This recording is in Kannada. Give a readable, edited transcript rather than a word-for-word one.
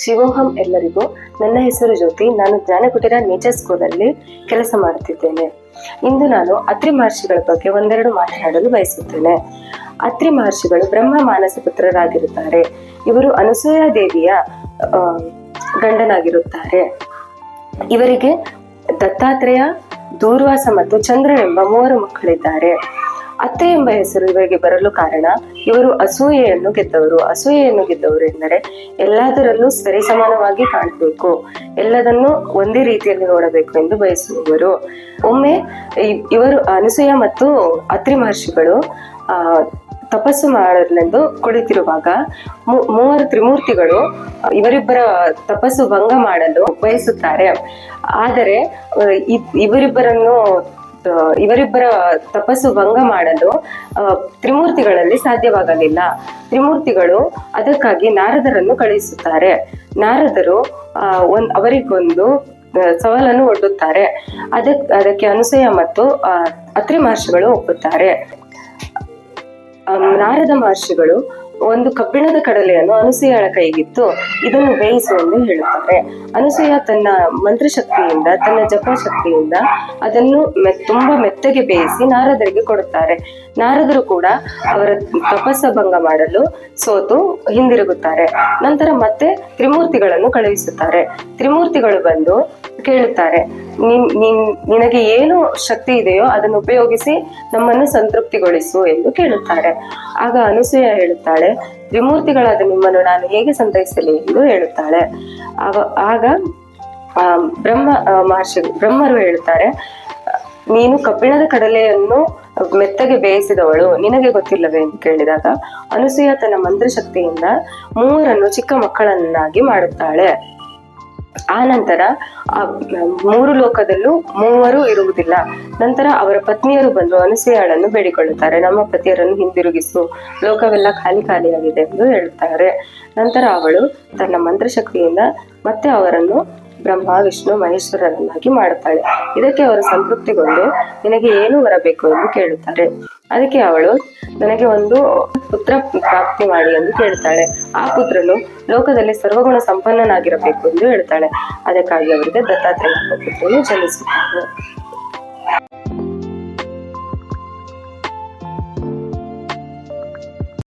ಶಿವೋಹಂ ಎಲ್ಲರಿಗೂ. ನನ್ನ ಹೆಸರು ಜ್ಯೋತಿ. ನಾನು ಜ್ಞಾನಕುಟೀರ ನೇಚರ್ ಸ್ಕೂಲಲ್ಲಿ ಕೆಲಸ ಮಾಡುತ್ತಿದ್ದೇನೆ. ಇಂದು ನಾನು ಅತ್ರಿ ಮಹರ್ಷಿಗಳ ಬಗ್ಗೆ ಒಂದೆರಡು ಮಾತನಾಡಲು ಬಯಸುತ್ತೇನೆ. ಅತ್ರಿ ಮಹರ್ಷಿಗಳು ಬ್ರಹ್ಮ ಮಾನಸ ಪುತ್ರರಾಗಿರುತ್ತಾರೆ. ಇವರು ಅನಸೂಯ ದೇವಿಯ ಗಂಡನಾಗಿರುತ್ತಾರೆ. ಇವರಿಗೆ ದತ್ತಾತ್ರೇಯ, ದೂರ್ವಾಸ ಮತ್ತು ಚಂದ್ರ ಎಂಬ 3 ಮಕ್ಕಳಿದ್ದಾರೆ. ಅತ್ತೆ ಎಂಬ ಹೆಸರು ಇವರಿಗೆ ಬರಲು ಕಾರಣ, ಇವರು ಅಸೂಯೆಯನ್ನು ಗೆದ್ದವರು ಎಂದರೆ ಎಲ್ಲದರಲ್ಲೂ ಸರಿಸಮಾನವಾಗಿ ಕಾಣಬೇಕು, ಎಲ್ಲದನ್ನು ಒಂದೇ ರೀತಿಯಲ್ಲಿ ನೋಡಬೇಕು ಎಂದು ಬಯಸುವವರು. ಒಮ್ಮೆ ಇವರು ಅನಸೂಯ ಮತ್ತು ಅತ್ರಿ ಮಹರ್ಷಿಗಳು ತಪಸ್ಸು ಮಾಡಲೆಂದು ಕುಳಿತಿರುವಾಗ 3 ತ್ರಿಮೂರ್ತಿಗಳು ಇವರಿಬ್ಬರ ತಪಸ್ಸು ಭಂಗ ಮಾಡಲು ಬಯಸುತ್ತಾರೆ. ಆದರೆ ಇವರಿಬ್ಬರ ತಪಸ್ಸು ಭಂಗ ಮಾಡಲು ತ್ರಿಮೂರ್ತಿಗಳಲ್ಲಿ ಸಾಧ್ಯವಾಗಲಿಲ್ಲ. ತ್ರಿಮೂರ್ತಿಗಳು ಅದಕ್ಕಾಗಿ ನಾರದರನ್ನು ಕಳುಹಿಸುತ್ತಾರೆ. ನಾರದರು ಅವರಿಗೊಂದು ಸವಾಲನ್ನು ಒಡ್ಡುತ್ತಾರೆ. ಅದಕ್ಕೆ ಅನಸೂಯ ಮತ್ತು ಅತ್ರಿ ಮಹರ್ಷಿಗಳು ಒಪ್ಪುತ್ತಾರೆ. ನಾರದ ಮಹರ್ಷಿಗಳು ಒಂದು ಕಬ್ಬಿಣದ ಕಡಲೆಯನ್ನು ಅನಸೂಯಳ ಕೈಗಿತ್ತು ಇದನ್ನು ಬೇಯಿಸು ಎಂದು ಹೇಳುತ್ತಾರೆ. ಅನಸೂಯ ತನ್ನ ಮಂತ್ರಶಕ್ತಿಯಿಂದ, ತನ್ನ ಜಪಶಕ್ತಿಯಿಂದ ಅದನ್ನು ತುಂಬಾ ಮೆತ್ತಗೆ ಬೇಯಿಸಿ ನಾರದರಿಗೆ ಕೊಡುತ್ತಾರೆ. ನಾರದರು ಕೂಡ ಅವರ ತಪಸ್ಸ ಭಂಗ ಮಾಡಲು ಸೋತು ಹಿಂದಿರುಗುತ್ತಾರೆ. ನಂತರ ಮತ್ತೆ ತ್ರಿಮೂರ್ತಿಗಳನ್ನು ಕಳುಹಿಸುತ್ತಾರೆ. ತ್ರಿಮೂರ್ತಿಗಳು ಬಂದು ಕೇಳುತ್ತಾರೆ, ನಿನಗೆ ಏನು ಶಕ್ತಿ ಇದೆಯೋ ಅದನ್ನು ಉಪಯೋಗಿಸಿ ನಮ್ಮನ್ನು ಸಂತೃಪ್ತಿಗೊಳಿಸು ಎಂದು ಕೇಳುತ್ತಾರೆ. ಆಗ ಅನಸೂಯ ಹೇಳುತ್ತಾಳೆ, ತ್ರಿಮೂರ್ತಿಗಳಾದ ನಿಮ್ಮನ್ನು ನಾನು ಹೇಗೆ ಸಂತೈಸಲಿ ಎಂದು ಹೇಳುತ್ತಾಳೆ. ಆಗ ಬ್ರಹ್ಮರು ಹೇಳುತ್ತಾರೆ, ನೀನು ಕಬ್ಬಿಣದ ಕಡಲೆಯನ್ನು ಮೆತ್ತಗೆ ಬೇಯಿಸಿದವಳು, ನಿನಗೆ ಗೊತ್ತಿಲ್ಲವೇ ಎಂದು ಕೇಳಿದಾಗ ಅನಸೂಯ ತನ್ನ ಮಂತ್ರಶಕ್ತಿಯಿಂದ 3 ಚಿಕ್ಕ ಮಕ್ಕಳನ್ನಾಗಿ ಮಾಡುತ್ತಾಳೆ. ಆ ನಂತರ 3 ಲೋಕದಲ್ಲೂ 3 ಇರುವುದಿಲ್ಲ. ನಂತರ ಅವರ ಪತ್ನಿಯರು ಬಂದು ಅನಸೂಯಳನ್ನು ಬೇಡಿಕೊಳ್ಳುತ್ತಾರೆ, ನಮ್ಮ ಪತಿಯರನ್ನು ಹಿಂದಿರುಗಿಸು, ಲೋಕವೆಲ್ಲ ಖಾಲಿಯಾಗಿದೆ ಎಂದು ಹೇಳುತ್ತಾರೆ. ನಂತರ ಅವಳು ತನ್ನ ಮಂತ್ರಶಕ್ತಿಯಿಂದ ಮತ್ತೆ ಅವರನ್ನು ಬ್ರಹ್ಮ, ವಿಷ್ಣು, ಮಹೇಶ್ವರರನ್ನಾಗಿ ಮಾಡುತ್ತಾಳೆ. ಇದಕ್ಕೆ ಅವರು ಸಂತೃಪ್ತಿಗೊಂಡು ನಿನಗೆ ಏನು ಬರಬೇಕು ಎಂದು ಕೇಳುತ್ತಾರೆ. ಅದಕ್ಕೆ ಅವಳು, ನನಗೆ ಒಂದು ಪುತ್ರ ಪ್ರಾಪ್ತಿ ಮಾಡಿ ಎಂದು ಕೇಳುತ್ತಾಳೆ. ಆ ಪುತ್ರನು ಲೋಕದಲ್ಲಿ ಸರ್ವಗುಣ ಸಂಪನ್ನನಾಗಿರಬೇಕು ಎಂದು ಹೇಳ್ತಾಳೆ. ಅದಕ್ಕಾಗಿ ಅವರಿಗೆ ದತ್ತಾತ್ರೇಯ ಪುತ್ರನು ಜನಿಸುತ್ತಾನೆ.